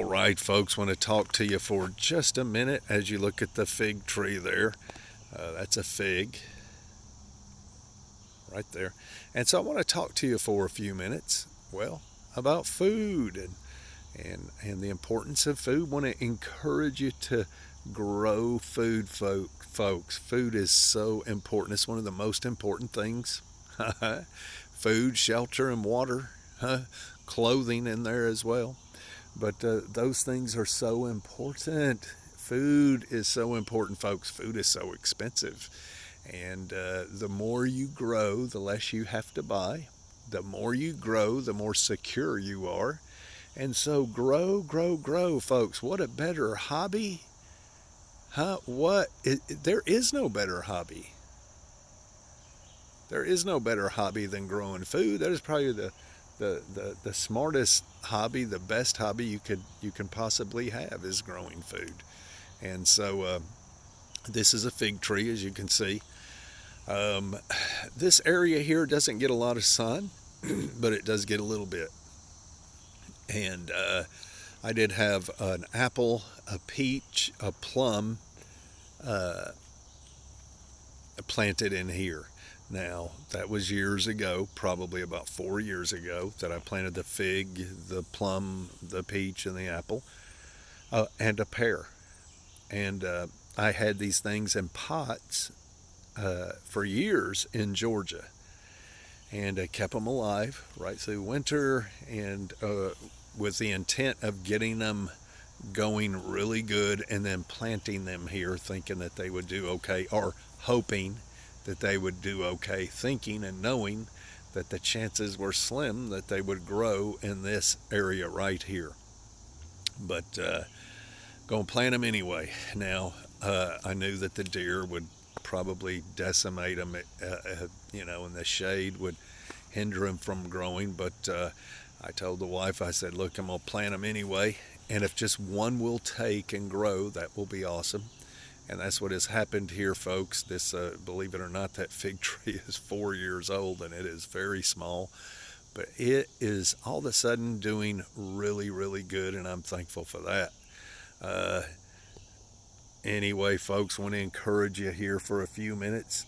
right, folks, want to talk to you for just a minute as you look at the fig tree there. That's a fig right there. And so I want to talk to you for a few minutes, well, about food and the importance of food. I want to encourage you to grow food, folks. Food is so important. It's one of the most important things. Food, shelter, and water, clothing in there as well. But those things are so important. Food is so important, folks. Food is so expensive. And the more you grow, the less you have to buy. The more you grow, the more secure you are. And so grow, grow, grow, folks. What a better hobby. There is no better hobby. There is no better hobby than growing food. That is probably the smartest hobby, the best hobby you can possibly have is growing food. And so this is a fig tree, as you can see. This area here doesn't get a lot of sun, but it does get a little bit. And I did have an apple, a peach, a plum planted in here. Now, that was years ago, probably about 4 years ago, that I planted the fig, the plum, the peach, and the apple, and a pear. And I had these things in pots for years in Georgia. And I kept them alive right through winter, and with the intent of getting them going really good and then planting them here thinking that they would do okay, or hoping that they would do okay, thinking and knowing that the chances were slim that they would grow in this area right here. But going to plant them anyway. Now, I knew that the deer would probably decimate them, and the shade would hinder them from growing. But I told the wife, I said, look, I'm going to plant them anyway. And if just one will take and grow, that will be awesome. And that's what has happened here, folks. This, believe it or not, that fig tree is 4 years old and it is very small. But it is all of a sudden doing really, really good, and I'm thankful for that. Anyway, folks, I want to encourage you here for a few minutes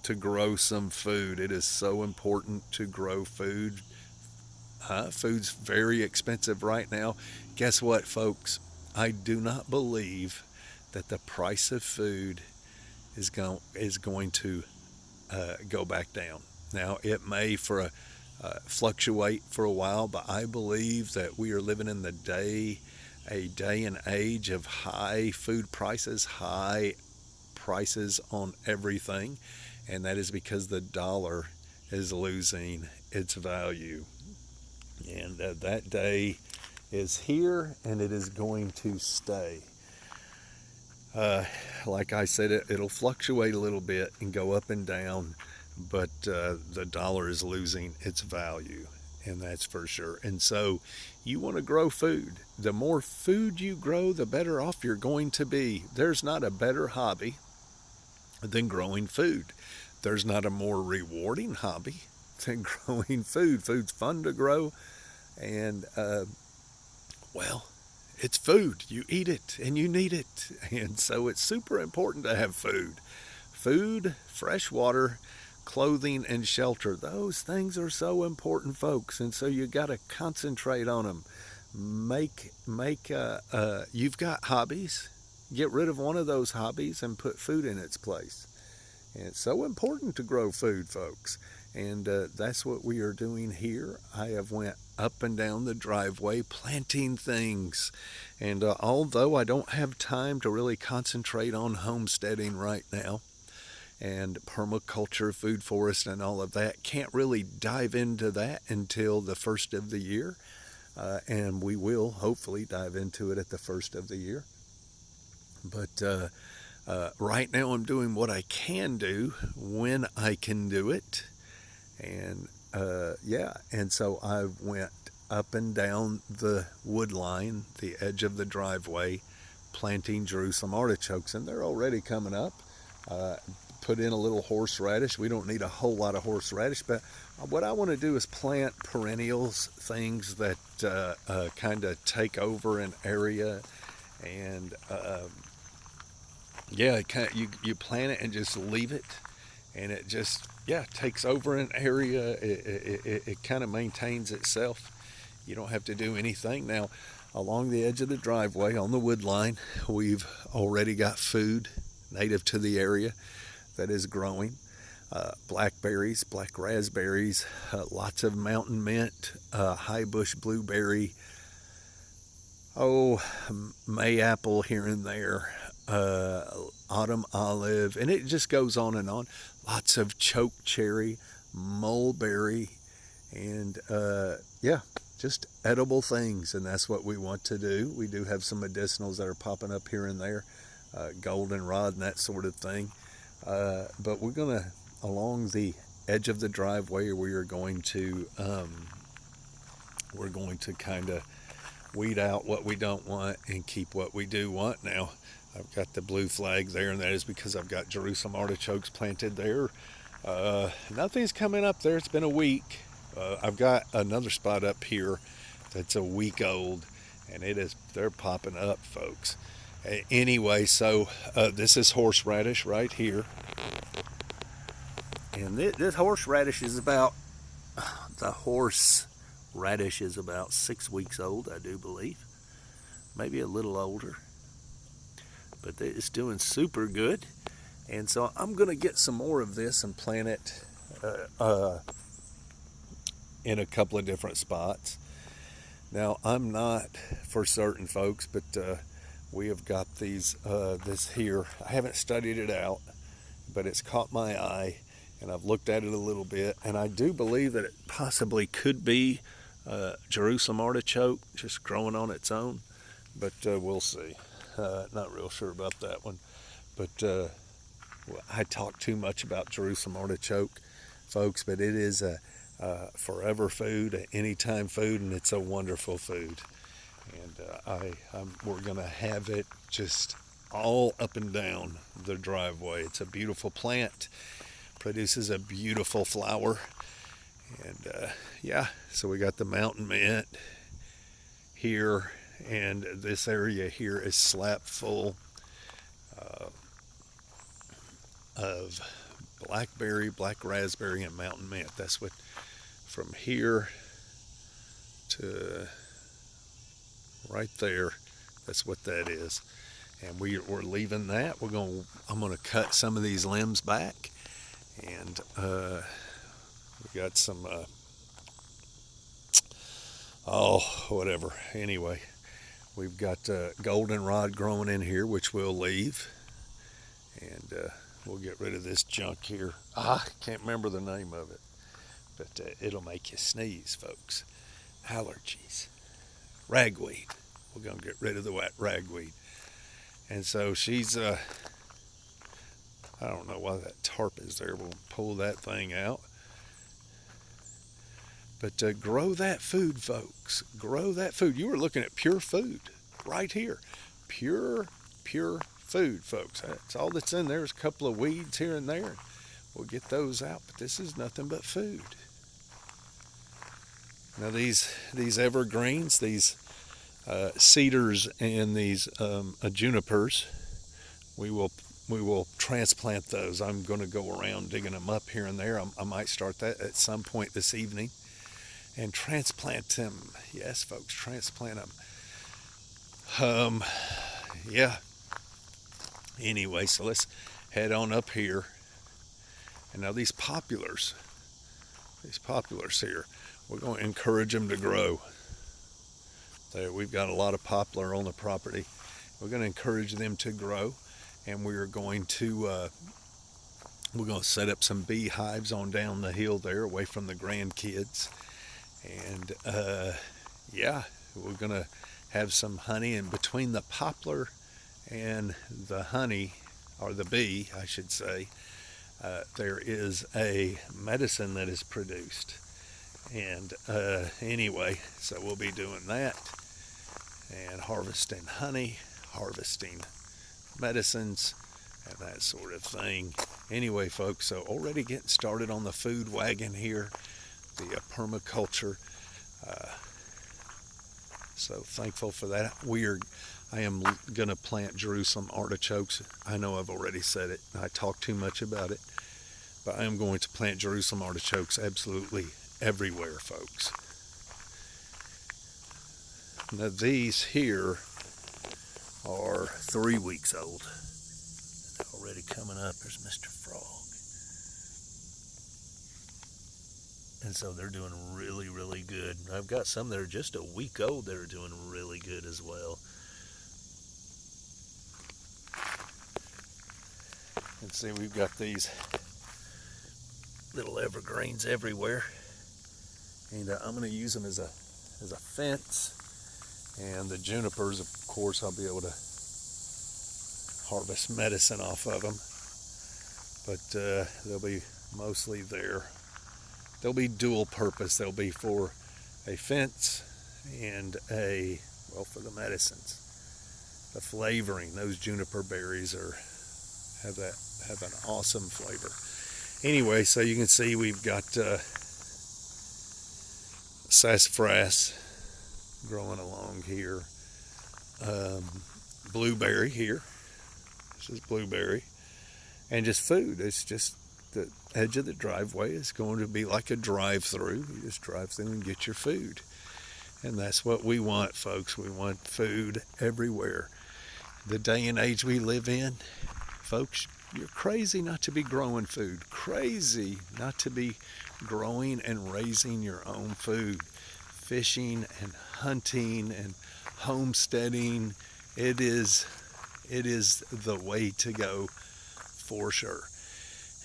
to grow some food. It is so important to grow food. Food's very expensive right now. Guess what, folks? I do not believe that the price of food is going to go back down. Now, it may fluctuate for a while, but I believe that we are living in a day and age of high food prices, high prices on everything, and that is because the dollar is losing its value. And that day is here, and it is going to stay. Like I said, it'll fluctuate a little bit and go up and down, but the dollar is losing its value, and that's for sure. And so you want to grow food. The more food you grow, the better off you're going to be. There's not a better hobby than growing food. There's not a more rewarding hobby than growing food. Food's fun to grow, and it's food. You eat it and you need it. And so it's super important to have food. Food, fresh water, clothing, and shelter. Those things are so important, folks. And so you got to concentrate on them. You've got hobbies. Get rid of one of those hobbies and put food in its place. And it's so important to grow food, folks. And that's what we are doing here. I have went up and down the driveway planting things. And although I don't have time to really concentrate on homesteading right now, and permaculture, food forest, and all of that, can't really dive into that until the first of the year. And we will hopefully dive into it at the first of the year. But right now I'm doing what I can do when I can do it. And and so I went up and down the wood line, the edge of the driveway, planting Jerusalem artichokes, and they're already coming up. put in a little horseradish. We don't need a whole lot of horseradish, but what I want to do is plant perennials, things that kind of take over an area, and yeah, you plant it and just leave it, and it just takes over an area. It kind of maintains itself. You don't have to do anything. Now, along the edge of the driveway on the wood line, we've already got food native to the area that is growing. Blackberries, black raspberries, lots of mountain mint, high bush blueberry, May apple here and there, autumn olive, and it just goes on and on. Lots of choke cherry, mulberry, and just edible things, and that's what we want to do. We do have some medicinals that are popping up here and there, goldenrod and that sort of thing. But we're gonna, along the edge of the driveway, we're going to kind of weed out what we don't want and keep what we do want. Now, I've got the blue flag there, and that is because I've got Jerusalem artichokes planted there. Nothing's coming up there. It's been a week. I've got another spot up here that's a week old, and they're popping up, folks. Anyway, so this is horseradish right here. And this horseradish is about 6 weeks old, I do believe. Maybe a little older. But it's doing super good. And so I'm going to get some more of this and plant it in a couple of different spots. Now, I'm not for certain, folks, but we have got this here. I haven't studied it out, but it's caught my eye, and I've looked at it a little bit, and I do believe that it possibly could be Jerusalem artichoke just growing on its own, but we'll see. Not real sure about that one, but I talk too much about Jerusalem artichoke, folks, but it is a forever food, an anytime food, and it's a wonderful food. And we're going to have it just all up and down the driveway. It's a beautiful plant, produces a beautiful flower, and so we got the mountain mint here, and this area here is slap full of blackberry, black raspberry, and mountain mint. That's what, from here to right there, that's what that is. And we're leaving that. I'm gonna cut some of these limbs back, and we got some whatever. Anyway, we've got goldenrod growing in here, which we'll leave, and we'll get rid of this junk here. I can't remember the name of it, but it'll make you sneeze, folks. Allergies. Ragweed. We're going to get rid of the ragweed. And so she's, I don't know why that tarp is there. We'll pull that thing out. But grow that food, folks. Grow that food. You were looking at pure food right here. Pure food, folks. That's all that's in there. There's a couple of weeds here and there. We'll get those out, but this is nothing but food. Now these evergreens, these cedars and these junipers, we will transplant those. I'm going to go around digging them up here and there. I might start that at some point this evening and transplant them. Yes, folks, transplant them. Anyway, so let's head on up here. And now these poplars here, we're going to encourage them to grow. There, we've got a lot of poplar on the property. We're going to encourage them to grow, and we're going to set up some beehives on down the hill there, away from the grandkids. And we're going to have some honey, and between the poplar and the honey, or the bee, I should say, there is a medicine that is produced. And anyway, so we'll be doing that and harvesting honey, harvesting medicines, and that sort of thing. Anyway, folks, so already getting started on the food wagon here, the permaculture. Uh, so thankful for that. I am going to plant Jerusalem artichokes. I know I've already said it. I talk too much about it, but I am going to plant Jerusalem artichokes absolutely everywhere, folks. Now these here are 3 weeks old. Already coming up, there's Mr. Frog. And so they're doing really, really good. I've got some that are just a week old that are doing really good as well. And see, we've got these little evergreens everywhere. And I'm going to use them as a fence. And the junipers, of course, I'll be able to harvest medicine off of them. But they'll be mostly there. They'll be dual purpose. They'll be for a fence and for the medicines. The flavoring, those juniper berries have an awesome flavor. Anyway, so you can see we've got sassafras growing along here. Blueberry here. This is blueberry. And just food. It's just the edge of the driveway is going to be like a drive-through. You just drive through and get your food. And that's what we want, folks. We want food everywhere. The day and age we live in, folks, you're crazy not to be growing food. Crazy not to be growing and raising your own food. Fishing and hunting and homesteading, it is the way to go for sure.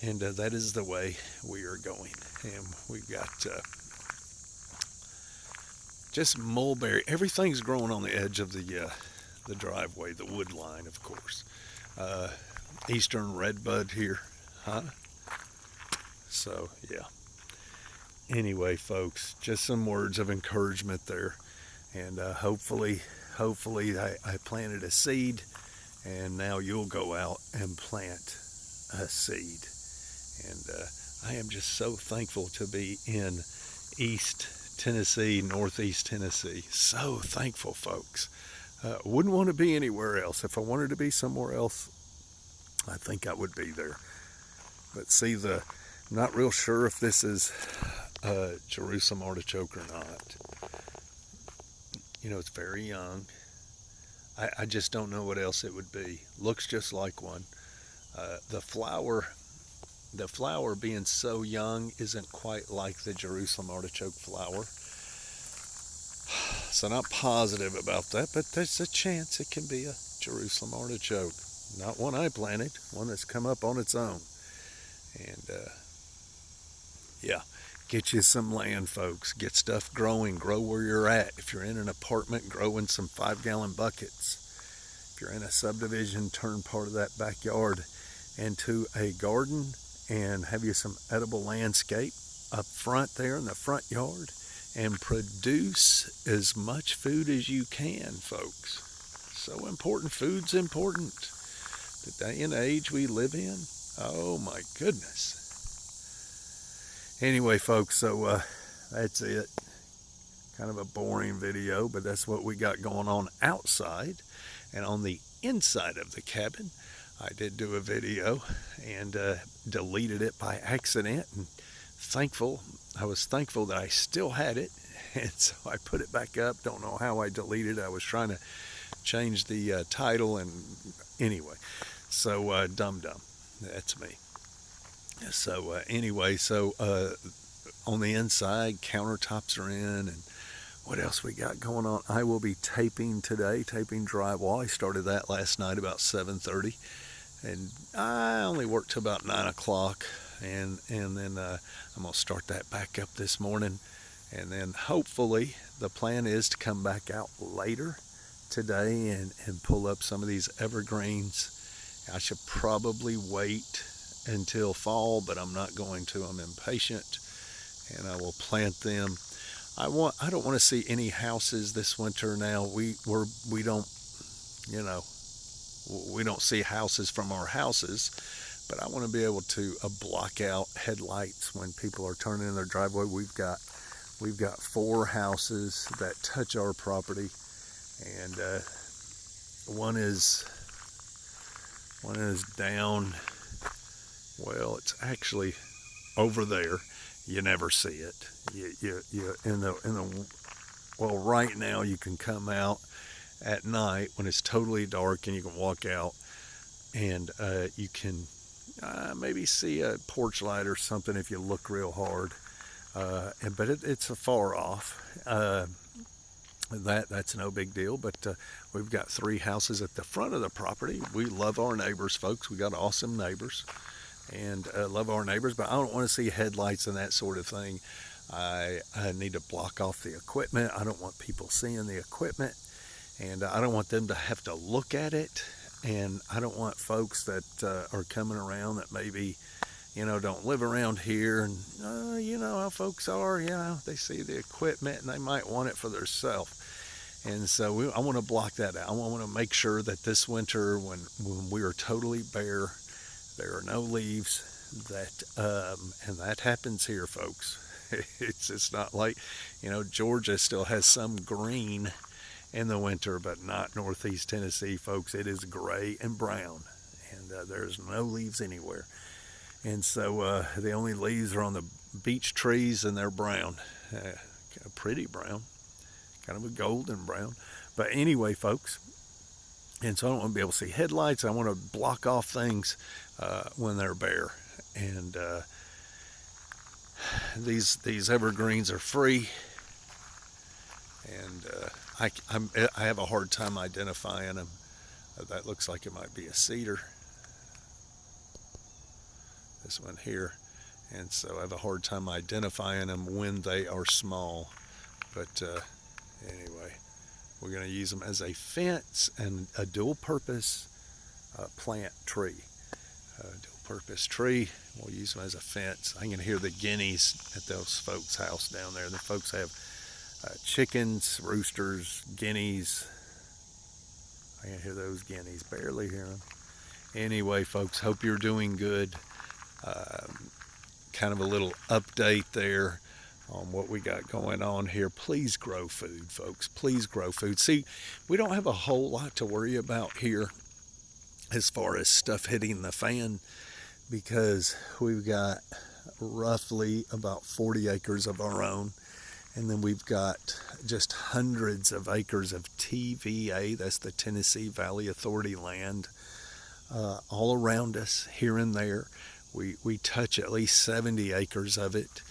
And that is the way we are going. And we've got just mulberry. Everything's growing on the edge of the driveway, the wood line, of course. Eastern redbud here, huh? So yeah. Anyway, folks, just some words of encouragement there, and hopefully I planted a seed, and now you'll go out and plant a seed. And I am just so thankful to be in East Tennessee, Northeast Tennessee. So thankful, folks. Wouldn't want to be anywhere else. If I wanted to be somewhere else, I think I would be there. But see, I'm not real sure if this is Jerusalem artichoke or not. You know, it's very young. I just don't know what else it would be. Looks just like one. The flower being so young isn't quite like the Jerusalem artichoke flower. So not positive about that, but there's a chance it can be a Jerusalem artichoke. Not one I planted, one that's come up on its own. And yeah, get you some land, folks. Get stuff growing. Grow where you're at. If you're in an apartment, grow in some 5-gallon buckets. If you're in a subdivision, turn part of that backyard into a garden and have you some edible landscape up front there in the front yard, and produce as much food as you can, folks. So important. Food's important. The day and age we live in, oh my goodness. Anyway, folks, so that's it. Kind of a boring video, but that's what we got going on outside. And on the inside of the cabin, I did do a video and deleted it by accident. And I was thankful that I still had it. And so I put it back up. Don't know how I deleted it. I was trying to change the title, and anyway. So Dum Dum, that's me. So anyway, on the inside, countertops are in, and what else we got going on? I will be taping today, taping drywall. I started that last night about 7:30, and I only worked till about 9 o'clock, and then I'm gonna start that back up this morning, and then hopefully the plan is to come back out later today and pull up some of these evergreens. I should probably wait until fall, but I'm not going to. I'm impatient, and I will plant them. I don't want to see any houses this winter. Now we don't see houses from our houses, but I want to be able to block out headlights when people are turning in their driveway. We've got 4 houses that touch our property, and one is down. Well, it's actually over there. You never see it. You in the well, right now you can come out at night when it's totally dark and you can walk out, and you can maybe see a porch light or something if you look real hard. But it's far off. That's no big deal. But we've got 3 houses at the front of the property. We love our neighbors, folks. We got awesome neighbors, and love our neighbors. But I don't want to see headlights and that sort of thing. I need to block off the equipment. I don't want people seeing the equipment, and I don't want them to have to look at it. And I don't want folks that are coming around that maybe, don't live around here, and you know how folks are, they see the equipment and they might want it for themselves. And so I want to block that out. I want to make sure that this winter, when we are totally bare, there are no leaves, and that happens here, folks. It's not like, Georgia still has some green in the winter, but not Northeast Tennessee, folks. It is gray and brown, and there's no leaves anywhere. And so the only leaves are on the beech trees, and they're brown, pretty brown, kind of a golden brown. But anyway, folks, and so I don't want to be able to see headlights. I want to block off things when they're bare. And these evergreens are free, and I have a hard time identifying them. That looks like it might be a cedar. This one here. And so I have a hard time identifying them when they are small. But anyway, we're going to use them as a fence and a dual purpose plant tree. Dual purpose tree. We'll use them as a fence. I can hear the guineas at those folks' house down there. The folks have chickens, roosters, guineas. I can hear those guineas, barely hear them. Anyway, folks, hope you're doing good. Kind of a little update there on what we got going on here. Please grow food, folks. Please grow food. See, we don't have a whole lot to worry about here as far as stuff hitting the fan, because we've got roughly about 40 acres of our own. And then we've got just hundreds of acres of TVA, that's the Tennessee Valley Authority land, all around us here and there. We touch at least 70 acres of it.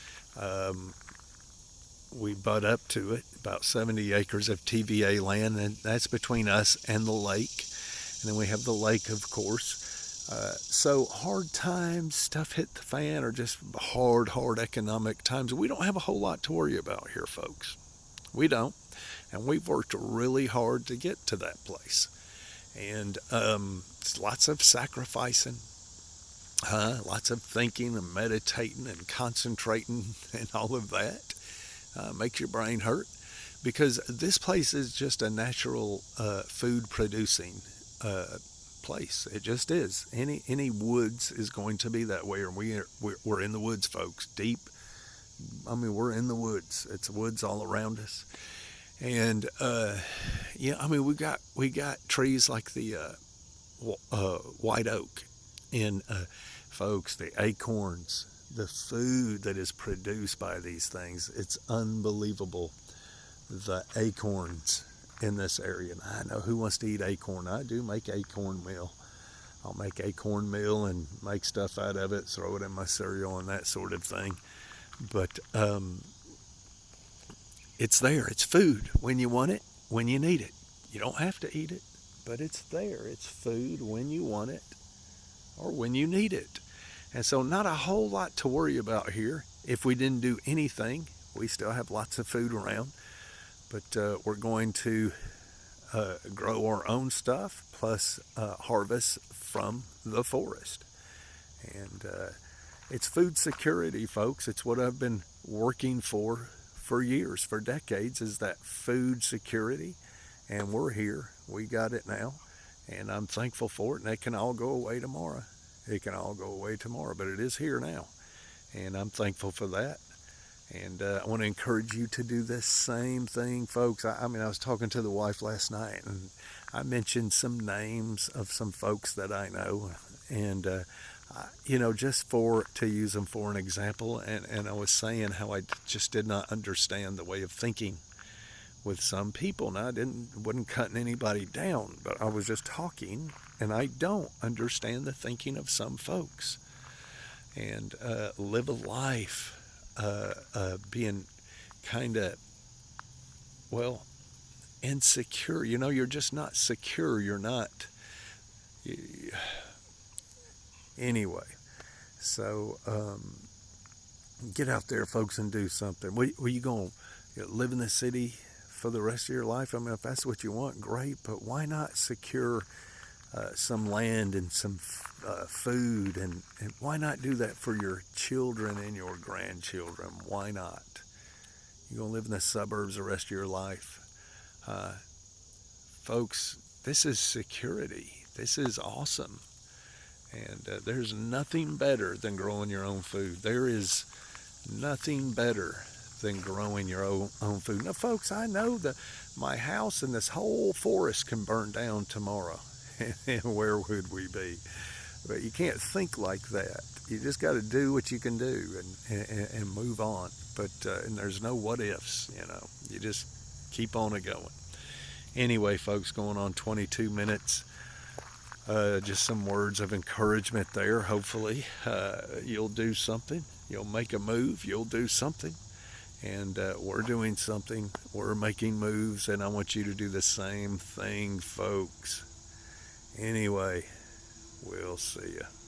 We butt up to it, about 70 acres of TVA land, and that's between us and the lake. And then we have the lake, of course. So hard times, stuff hit the fan, or just hard economic times. We don't have a whole lot to worry about here, folks. We don't. And we've worked really hard to get to that place. And lots of sacrificing, lots of thinking and meditating and concentrating and all of that. Makes your brain hurt, because this place is just a natural food producing place. It just is. Any woods is going to be that way, or we're in the woods, folks. Deep. I mean, we're in the woods. It's woods all around us, and we got trees like the white oak, and folks, the acorns, the food that is produced by these things. It's unbelievable. The acorns in this area. And I know who wants to eat acorn. I do make acorn meal. I'll make acorn meal and make stuff out of it, throw it in my cereal and that sort of thing. But it's there. It's food when you want it, when you need it. You don't have to eat it, but it's there. It's food when you want it or when you need it. And so not a whole lot to worry about here. If we didn't do anything, we still have lots of food around. But we're going to grow our own stuff, plus harvest from the forest. And it's food security, folks. It's what I've been working for years, for decades, is that food security. And we're here. We got it now. And I'm thankful for it. And that can all go away tomorrow. It can all go away tomorrow, but it is here now. And I'm thankful for that. And I want to encourage you to do the same thing, folks. I mean, I was talking to the wife last night, and I mentioned some names of some folks that I know, and just for to use them for an example. And I was saying how I just did not understand the way of thinking with some people. Now, wasn't cutting anybody down, but I was just talking, and I don't understand the thinking of some folks. And live a life being kind of, well, insecure. You're just not secure. You're not. Anyway, so get out there, folks, and do something. Were you going to live in the city for the rest of your life? I mean, if that's what you want, great, but why not secure some land and some food, and why not do that for your children and your grandchildren? Why not? You're going to live in the suburbs the rest of your life. Uh, Folks, this is security. This is awesome. And there's nothing better than growing your own food. There is nothing better than growing your own food. Now, folks, I know that my house and this whole forest can burn down tomorrow. And where would we be? But you can't think like that. You just got to do what you can do and move on. But and there's no what ifs. You just keep on it going. Anyway, folks, going on 22 minutes. Just some words of encouragement there. Hopefully, you'll do something. You'll make a move. You'll do something. And we're doing something. We're making moves, and I want you to do the same thing, folks. Anyway, we'll see you.